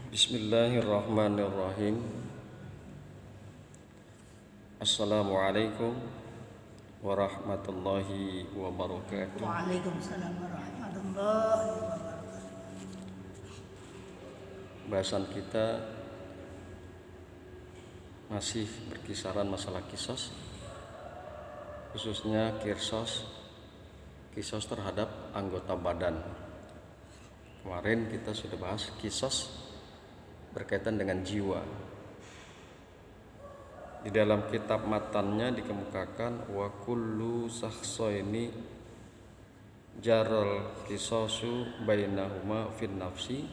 Bismillahirrahmanirrahim. Assalamualaikum warahmatullahi wabarakatuh. Waalaikumsalam warahmatullahi wabarakatuh. Bahasan kita masih berkisaran masalah kisos, khususnya kisos terhadap anggota badan. Kemarin kita sudah bahas kisos berkaitan dengan jiwa. Di dalam kitab matannya dikemukakan wa kullu sakhsaini jaral qisasu bainahuma fin nafsi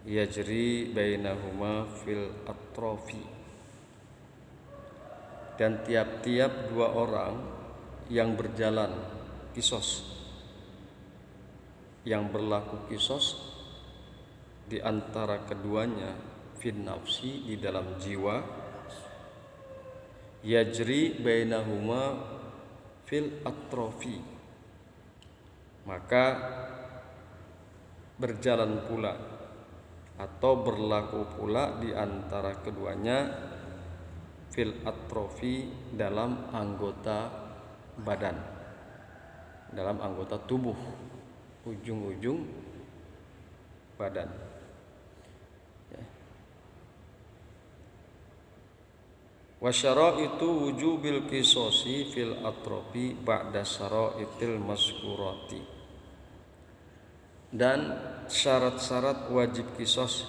yajri bainahuma fil atrofi. Dan tiap-tiap dua orang yang berjalan kisos, yang berlaku kisos di antara keduanya fin nafsi di dalam jiwa, yajri bainahuma fil atrofi, maka berjalan pula atau berlaku pula di antara keduanya fil atrofi dalam anggota badan, dalam anggota tubuh, ujung-ujung badan. Wa syaraitu wujubil qisasi fil atrofi ba'da syaraitil mazkurati. Dan syarat-syarat wajib kisos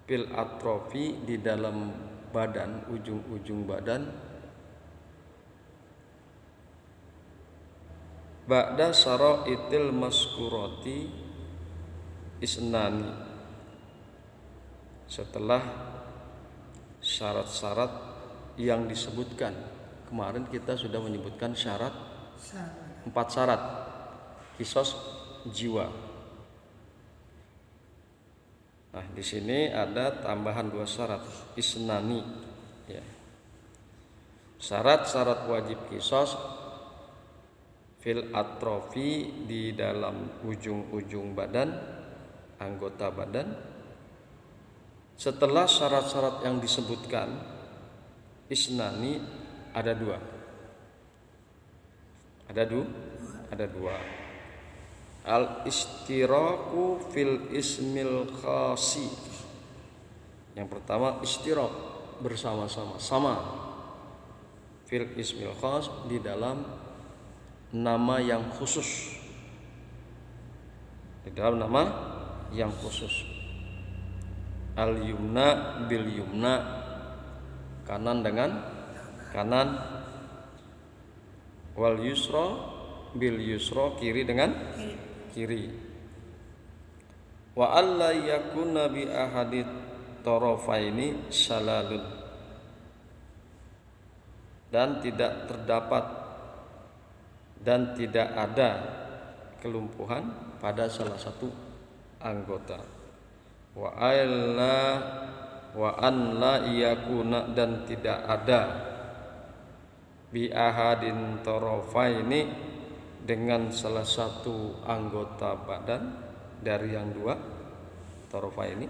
fil atrofi di dalam badan, ujung-ujung badan, ba'da syaraitil mazkurati isnani, setelah syarat-syarat yang disebutkan. Kemarin kita sudah menyebutkan empat syarat kisos jiwa. Nah, di sini ada tambahan dua syarat isnani, ya. Syarat-syarat wajib kisos fil atrofi di dalam ujung-ujung badan, anggota badan. Setelah syarat-syarat yang disebutkan isnani, ada dua. Ada dua. Al istiraku fil ismil khasi. Yang pertama istirak, bersama-sama, sama. Fil ismil khas, di dalam nama yang khusus. Di dalam nama yang khusus. Al yumna bil yumna, kanan dengan kanan. Wal yusra bil yusra, kiri dengan kiri. Wa alla yakuna bi ahadit tarafaini salalun, dan tidak terdapat dan tidak ada kelumpuhan pada salah satu anggota. Wa an la yakuna, dan tidak ada bi ahadin tarafaini, dengan salah satu anggota badan dari yang dua tarafaini,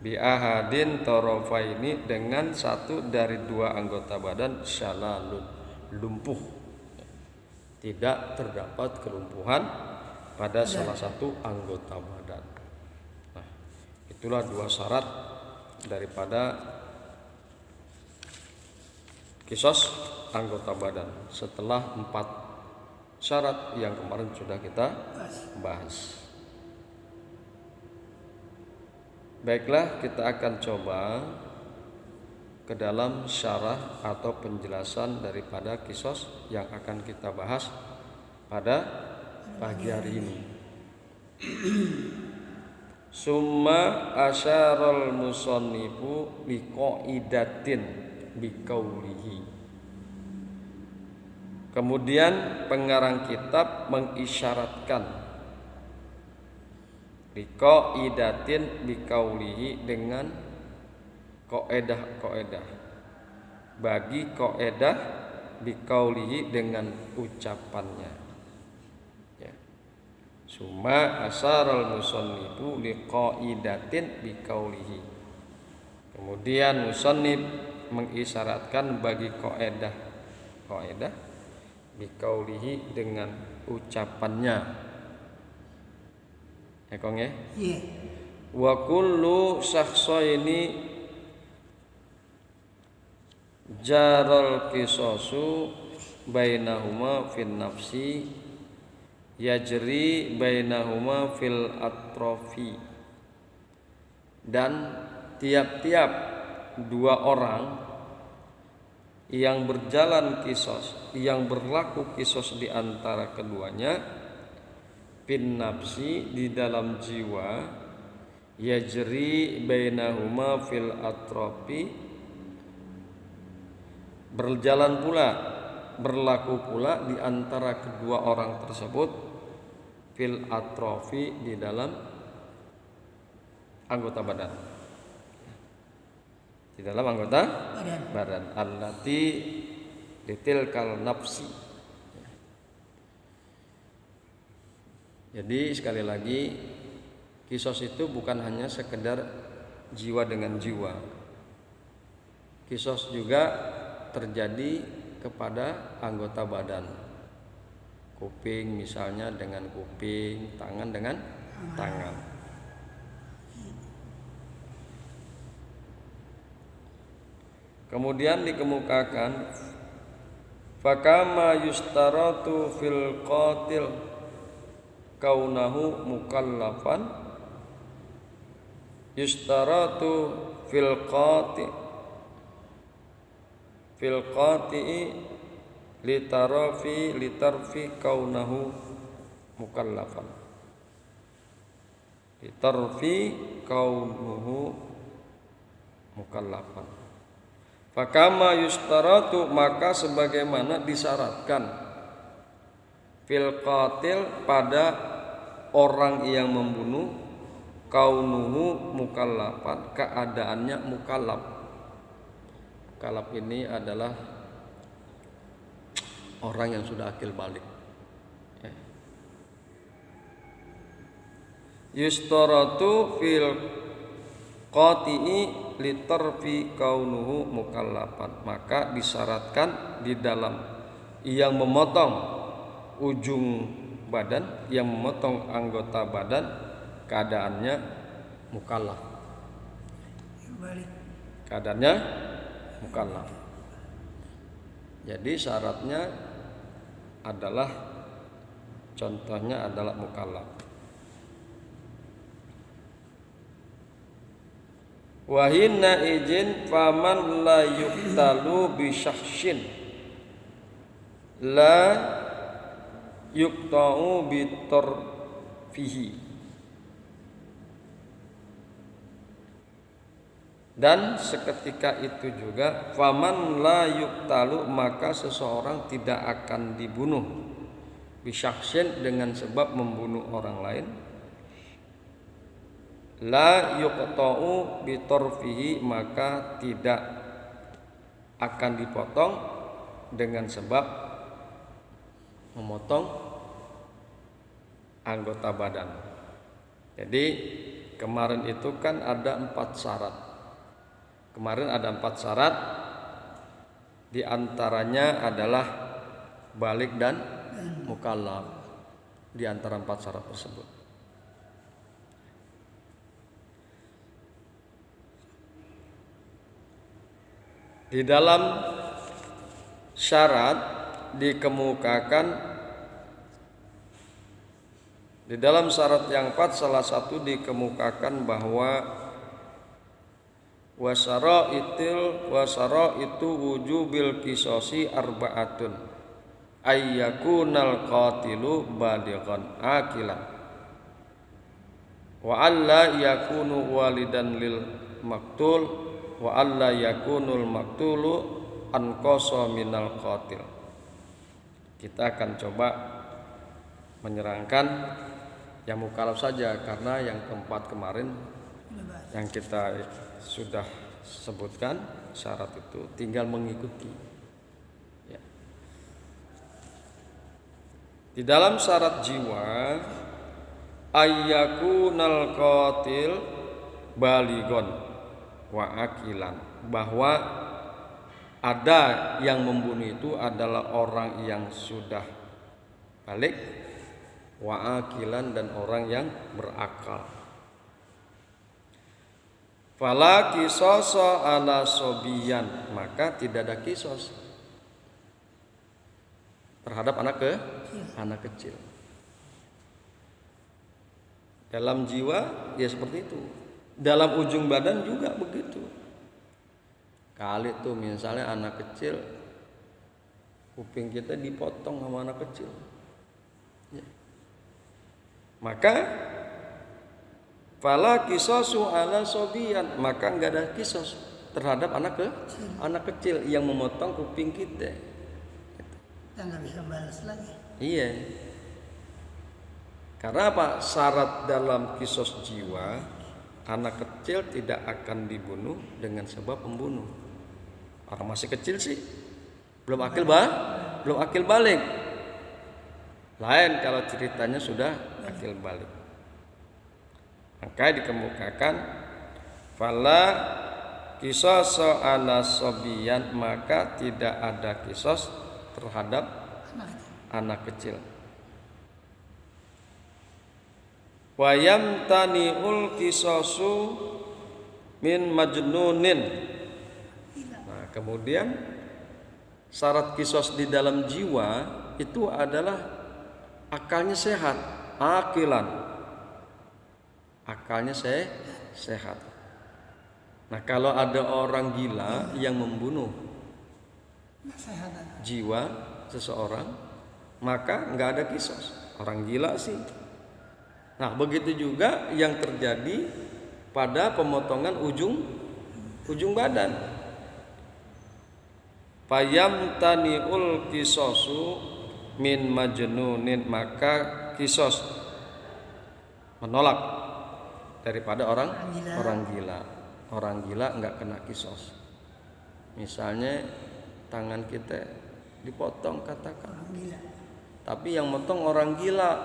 bi ahadin tarafaini, dengan satu dari dua anggota badan syalalun, lumpuh, tidak terdapat kelumpuhan pada salah satu anggota badan. Itulah dua syarat daripada kisos anggota badan, setelah empat syarat yang kemarin sudah kita bahas. Baiklah, kita akan coba ke dalam syarah atau penjelasan daripada kisos yang akan kita bahas pada pagi hari ini. Summa asyaral musannifu biqaidatin biqaulihi. Kemudian pengarang kitab mengisyaratkan biqaidatin biqaulihi, dengan qaedah, bagi qaedah biqaulihi, dengan ucapannya. Summa asaral musannifu liqaidatin biqaulihi. Kemudian musannif mengisyaratkan bagi kaidah biqaulihi dengan ucapannya. Ya Kong ya? Iya. Wa kullu syakhsaini jaral qisasu bainahuma fin nafsi yajri bainahuma fil atrofi. Dan tiap-tiap dua orang yang berjalan kisos, yang berlaku kisos di antara keduanya, fin nafsi di dalam jiwa, yajri bainahuma fil atrofi berjalan pula, berlaku pula di antara kedua orang tersebut, fil atrofi di dalam anggota badan, di dalam anggota badan. Allati litilkal nafsi. Jadi sekali lagi, kisos itu bukan hanya sekedar jiwa dengan jiwa. Kisos juga terjadi kepada anggota badan. Kuping misalnya dengan kuping, tangan dengan tangan. Kemudian dikemukakan fakama yustaratu fil qatil kaunahu mukallafan, yustaratu fil qati'i litarfi kaunahu mukallafan, litarfi kaunuhu mukallafan. Fakama yustaratu, maka sebagaimana disyaratkan, fil qatil pada orang yang membunuh, kaunuhu mukallafan, keadaannya mukallaf. Mukallaf ini adalah orang yang sudah akil balik. Yustaratu fil qati'i litarfi kaunuhu mukallafan, maka disyaratkan di dalam yang memotong ujung badan, yang memotong anggota badan, keadaannya mukallaf. Keadaannya mukallaf. Jadi syaratnya adalah, contohnya adalah mukallaf. Wahina izin faman la yuktalu bi syakhsin la yukta'u bi tarfihi. Dan seketika itu juga faman la yuktalu, maka seseorang tidak akan dibunuh bi syakhsin dengan sebab membunuh orang lain, la yuqta'u bi tarfihi, maka tidak akan dipotong dengan sebab memotong anggota badan. Jadi kemarin itu kan ada 4 syarat. Kemarin ada 4 syarat, di antaranya adalah balik dan mukallaf, di antara 4 syarat tersebut. Di dalam syarat dikemukakan, di dalam syarat yang 4 salah satu dikemukakan bahwa wasara itu wujubil qisasi arba'atun ayyakunal qatilu balighan akilan wa alla yakunu walidan lil maqtul wa alla yakunul maqtulu anqasa minal qatil. Kita akan coba menyerangkan yang mukallaf saja, karena yang keempat kemarin yang kita sudah sebutkan syarat itu, tinggal mengikuti. Di dalam syarat jiwa ayyakunal qatil baligon wa akilan, bahwa ada yang membunuh itu adalah orang yang sudah balik, wa akilan, dan orang yang berakal. Fala qisasa ala sobiyan, maka tidak ada kisos terhadap anak kecil. Dalam jiwa ya seperti itu, dalam ujung badan juga begitu. Kali tuh misalnya anak kecil, kuping kita dipotong sama anak kecil, ya. Maka fala qisasu ala sobiyan, maka enggak ada kisos terhadap anak kecil yang memotong kuping kita. Kita nggak bisa balas lagi. Iya. Karena apa? Syarat dalam kisos jiwa, anak kecil tidak akan dibunuh dengan sebab pembunuh. Orang masih kecil sih, belum akil balik. Lain kalau ceritanya sudah akil balik. Maka dikemukakan fala qisasu ala sobiyan, maka tidak ada kisos terhadap anak kecil. Wa yamtani'ul qisasu min majnunin. Nah, kemudian syarat kisos di dalam jiwa itu adalah akalnya sehat, akilan. Akalnya sehat. Nah, kalau ada orang gila yang membunuh jiwa seseorang, maka nggak ada kisos. Orang gila sih. Nah, begitu juga yang terjadi pada pemotongan ujung badan. Fayamtani'ul qisasu min majnunin, maka kisos menolak daripada orang gila. Orang gila enggak kena kisos. Misalnya tangan kita dipotong katakan, tapi yang motong orang gila,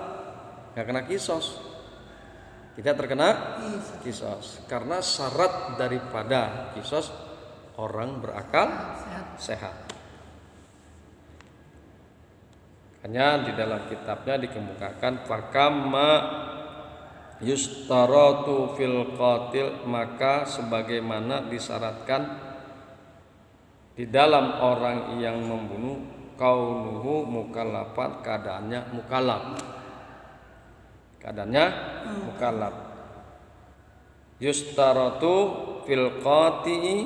enggak kena kisos. Tidak terkena kisos karena syarat daripada kisos orang berakal sehat. Hanya di dalam kitabnya dikemukakan fakama yustaratu fil qatil, maka sebagaimana disyaratkan di dalam orang yang membunuh, kaunuhu mukallafan, keadaannya mukallaf. Yustaratu fil qati'i,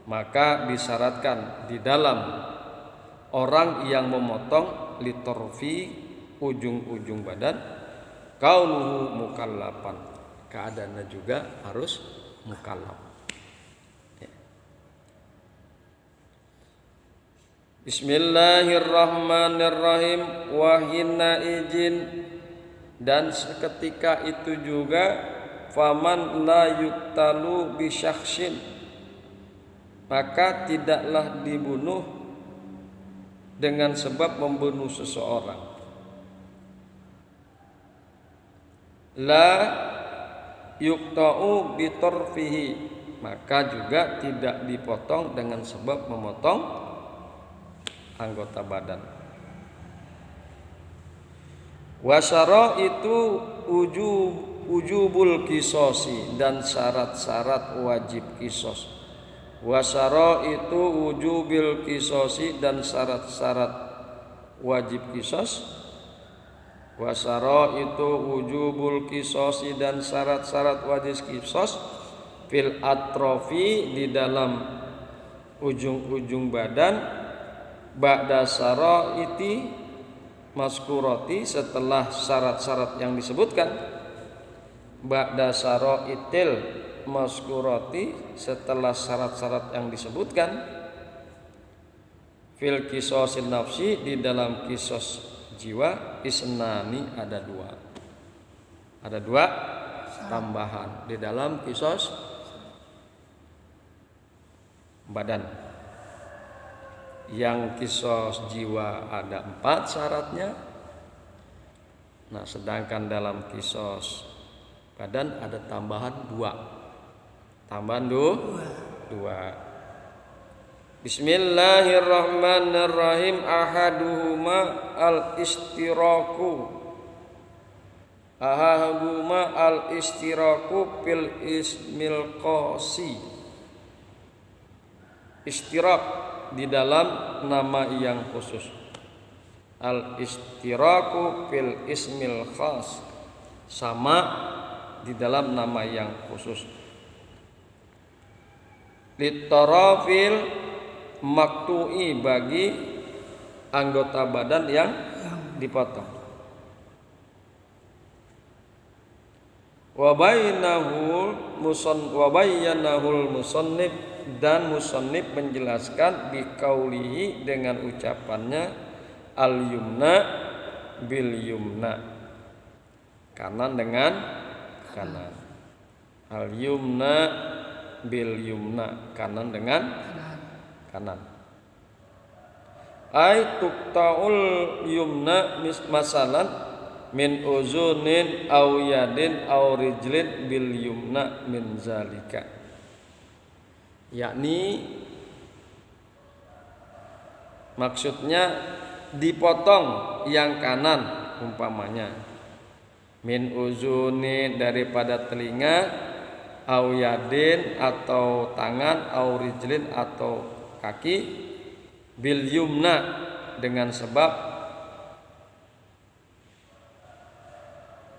maka disyaratkan di dalam orang yang memotong litorfi ujung-ujung badan, kaunuhu mukallafan, keadaannya juga harus mukallaf. Bismillahirrahmanirrahim. Wahina izin, dan seketika itu juga faman la yuktalu bisyakhsin, maka tidaklah dibunuh dengan sebab membunuh seseorang. La yukta'u bitorfihi, maka juga tidak dipotong dengan sebab memotong anggota badan. Wasyara itu ujubul kisosi, dan syarat-syarat wajib kisos. Wasyara itu ujubil kisosi, dan syarat-syarat wajib kisos. Wasyara itu ujubul kisosi, dan syarat-syarat wajib kisos fil atrofi, di dalam ujung-ujung badan, ba'da syaraiti maskuroti, setelah syarat-syarat yang disebutkan, ba'da syaraitil maskuroti, setelah syarat-syarat yang disebutkan, fil qisasil nafsi, di dalam kisos jiwa, isnani, ada dua tambahan di dalam kisos badan. Yang kisos jiwa ada 4 syaratnya, Nah, sedangkan dalam kisos badan ada tambahan 2. Tambahan 2. Bismillahirrahmanirrahim. Ahaduhuma al-istiraku fil ismil qasi. Istirak di dalam nama yang khusus. Al-istiraku fil ismil khas, sama di dalam nama yang khusus. Litarafil maktu'i, bagi anggota badan yang dipotong. Wa bayyanahul musannif, dan musannif menjelaskan biqaulihi, dengan ucapannya al-yumna bil yumna, kanan dengan kanan. Al-yumna bil yumna, kanan dengan kanan. Ai tuqtaul yumna masalan min uzunin aw yadin aw rijlin bil yumna min zalika. Yakni maksudnya dipotong yang kanan, umpamanya min uzuni, daripada telinga, au yadin atau tangan, au rijlin atau kaki, bil yumna dengan sebab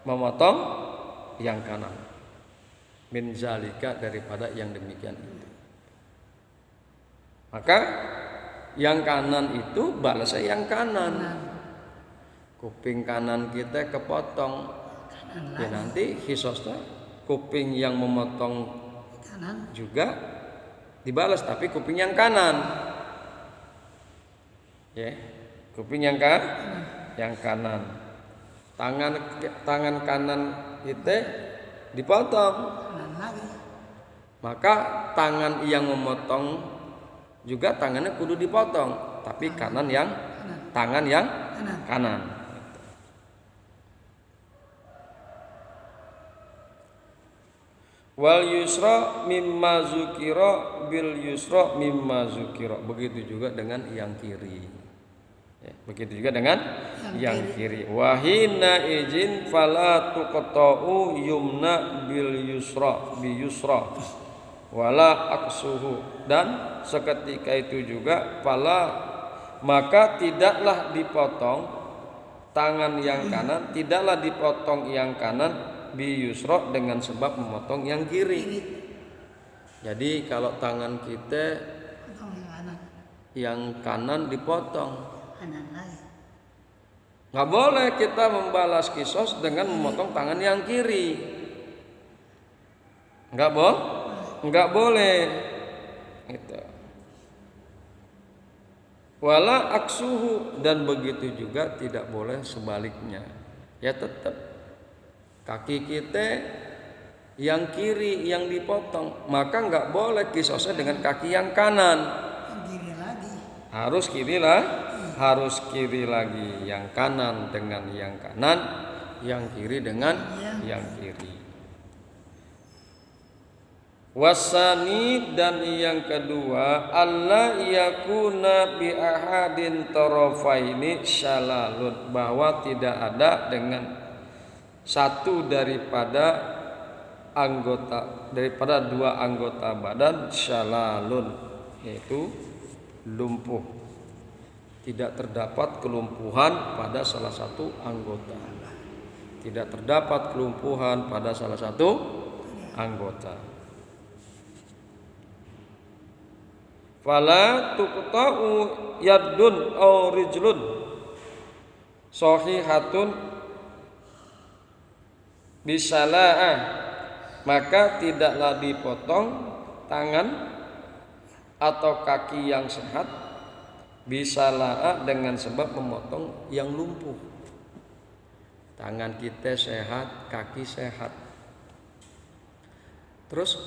memotong yang kanan, min zalika daripada yang demikian itu. Maka yang kanan itu balasnya yang kanan. Kuping kanan kita kepotong, ya nanti kisosnya kuping yang memotong kanan juga dibalas, tapi kuping yang kanan. Ya, kuping yang kanan. Tangan kanan kita dipotong, maka tangan yang memotong juga tangannya kudu dipotong, tapi tangan yang kanan. Wal yusra mimma zukira bil yusra mimma zukira. Begitu juga dengan yang kiri. Ya, begitu juga dengan yang kiri. Wahina izin fala tuqta'u yumna bil yusra bi yusra wala aksuhu, dan seketika itu juga maka tidaklah dipotong tangan yang kanan, tidaklah dipotong yang kanan bi yusra dengan sebab memotong yang kiri. Jadi kalau tangan kita yang kanan dipotong, nggak boleh kita membalas kisos dengan memotong tangan yang kiri. Nggak boleh. Gitu. Wala aksuhu, dan begitu juga tidak boleh sebaliknya. Ya tetap kaki kita yang kiri yang dipotong, maka nggak boleh kisosnya dengan kaki yang kanan. Harus kiri lagi, yang kanan dengan yang kanan, yang kiri dengan yang kiri. Wasani, dan yang kedua, alla yakuna bi ahadin tarafaini syalalun, bahwa tidak ada dengan satu daripada dua anggota badan syalalun, yaitu lumpuh. Tidak terdapat kelumpuhan pada salah satu anggota. Tidak terdapat kelumpuhan pada salah satu anggota. Fala tuqta'u yaddun aw rijlun sahihatun bisala'ah, maka tidaklah dipotong tangan atau kaki yang sehat bisala'ah dengan sebab memotong yang lumpuh. Tangan kita sehat, kaki sehat, terus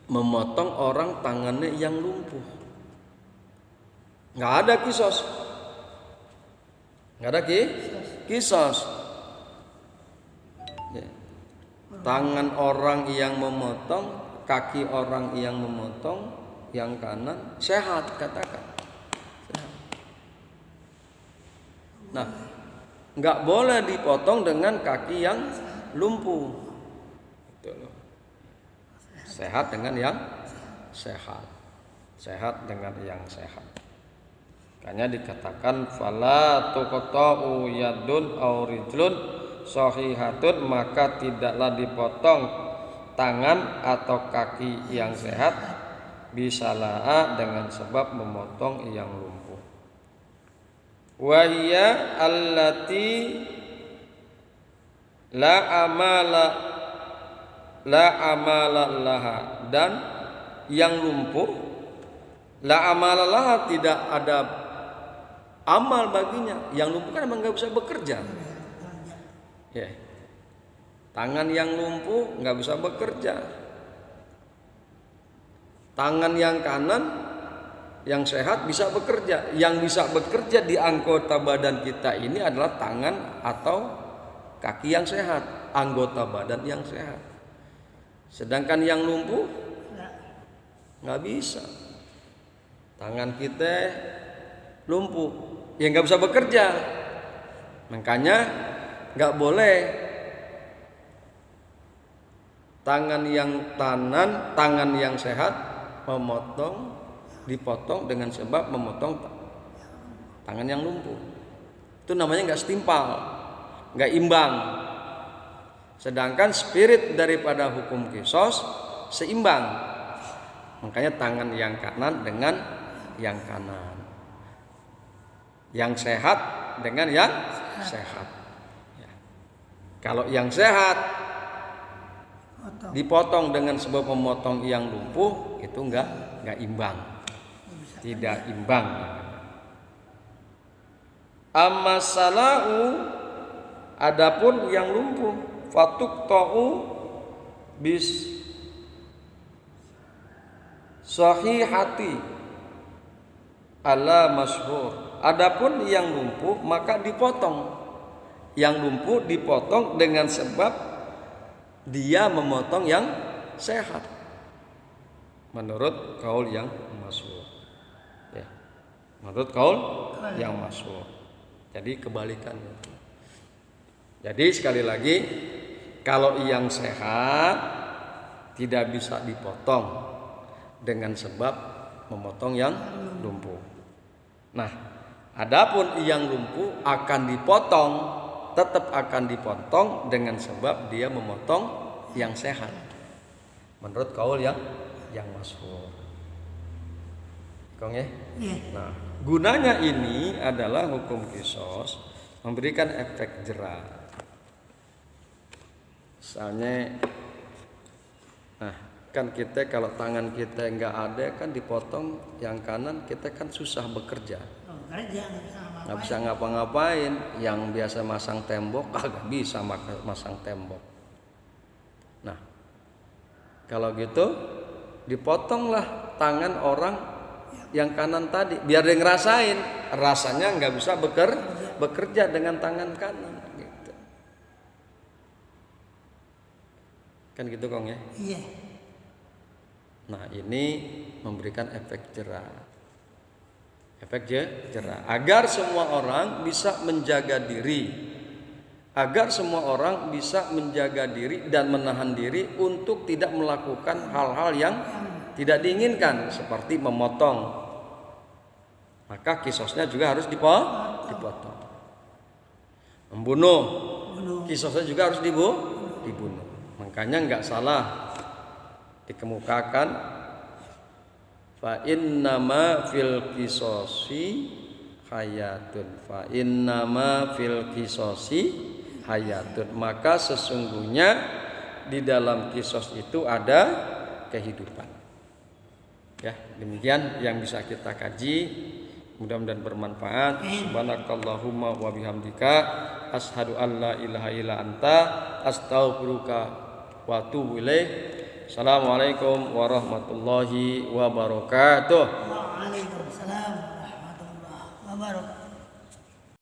memotong orang tangannya yang lumpuh, nggak ada kisos. tangan orang yang memotong, kaki orang yang memotong, yang kanan sehat, katakan sehat. Nah, nggak boleh dipotong dengan kaki yang lumpuh. Gitu loh. Sehat dengan yang sehat. Sehat dengan yang sehat. Makanya dikatakan fala tuqta'u yadun aw rijlun sahihatun, maka tidaklah dipotong tangan atau kaki yang sehat bisalah dengan sebab memotong yang lumpuh. Wa hiya allati la amala laha, dan yang lumpuh la amala laha, tidak ada amal baginya. Yang lumpuh kan memang nggak bisa bekerja. Ya. Tangan yang lumpuh nggak bisa bekerja. Tangan yang kanan yang sehat bisa bekerja. Yang bisa bekerja di anggota badan kita ini adalah tangan atau kaki yang sehat, anggota badan yang sehat. Sedangkan yang lumpuh nggak bisa. Tangan kita lumpuh, ya nggak bisa bekerja. Makanya nggak boleh tangan yang sehat dipotong dengan sebab memotong tangan yang lumpuh. Itu namanya nggak setimpal, nggak imbang. Sedangkan spirit daripada hukum qisos seimbang. Makanya tangan yang kanan dengan yang kanan, yang sehat dengan yang sehat. Ya. Kalau yang sehat dipotong dengan sebab memotong yang lumpuh, itu enggak imbang, tidak imbang. Amma salahu, adapun yang lumpuh, fatuqta'u bis sahihati ala masyhur. Adapun yang lumpuh maka dipotong. Yang lumpuh dipotong dengan sebab dia memotong yang sehat, menurut kaul yang masyhur. Ya. Menurut kaul yang masyhur. Jadi kebalikannya. Jadi sekali lagi, kalau yang sehat tidak bisa dipotong dengan sebab memotong yang lumpuh. Nah, adapun yang lumpuh akan dipotong, tetap akan dipotong dengan sebab dia memotong yang sehat, menurut kaul yang masyhur. Kong ya? Nah, gunanya ini adalah hukum qisos memberikan efek jera. Misalnya, nah kan kita kalau tangan kita nggak ada kan dipotong yang kanan, kita kan susah bekerja. Nggak bisa ngapa-ngapain. Yang biasa masang tembok kagak bisa masang tembok. Nah, kalau gitu dipotonglah tangan orang yang kanan tadi, biar dia ngerasain rasanya nggak bisa bekerja dengan tangan kanan gitu. Kan gitu Kong ya? Iya. Nah, ini memberikan efek jera. Efek jera agar semua orang bisa menjaga diri. Agar semua orang bisa menjaga diri dan menahan diri untuk tidak melakukan hal-hal yang tidak diinginkan seperti memotong. Maka qisosnya juga harus dipotong. Membunuh, qisosnya juga harus dibunuh. Makanya enggak salah dikemukakan fa innama fil qisosi hayatun, fa innama fil qisosi hayatun, maka sesungguhnya di dalam kisos itu ada kehidupan. Ya, demikian yang bisa kita kaji, mudah-mudahan bermanfaat. Subhanakallahumma wa bihamdika asyhadu an la ilaha illa anta astaghfiruka wa atubu ilaik. Assalamualaikum warahmatullahi wabarakatuh. Waalaikumsalam warahmatullahi wabarakatuh.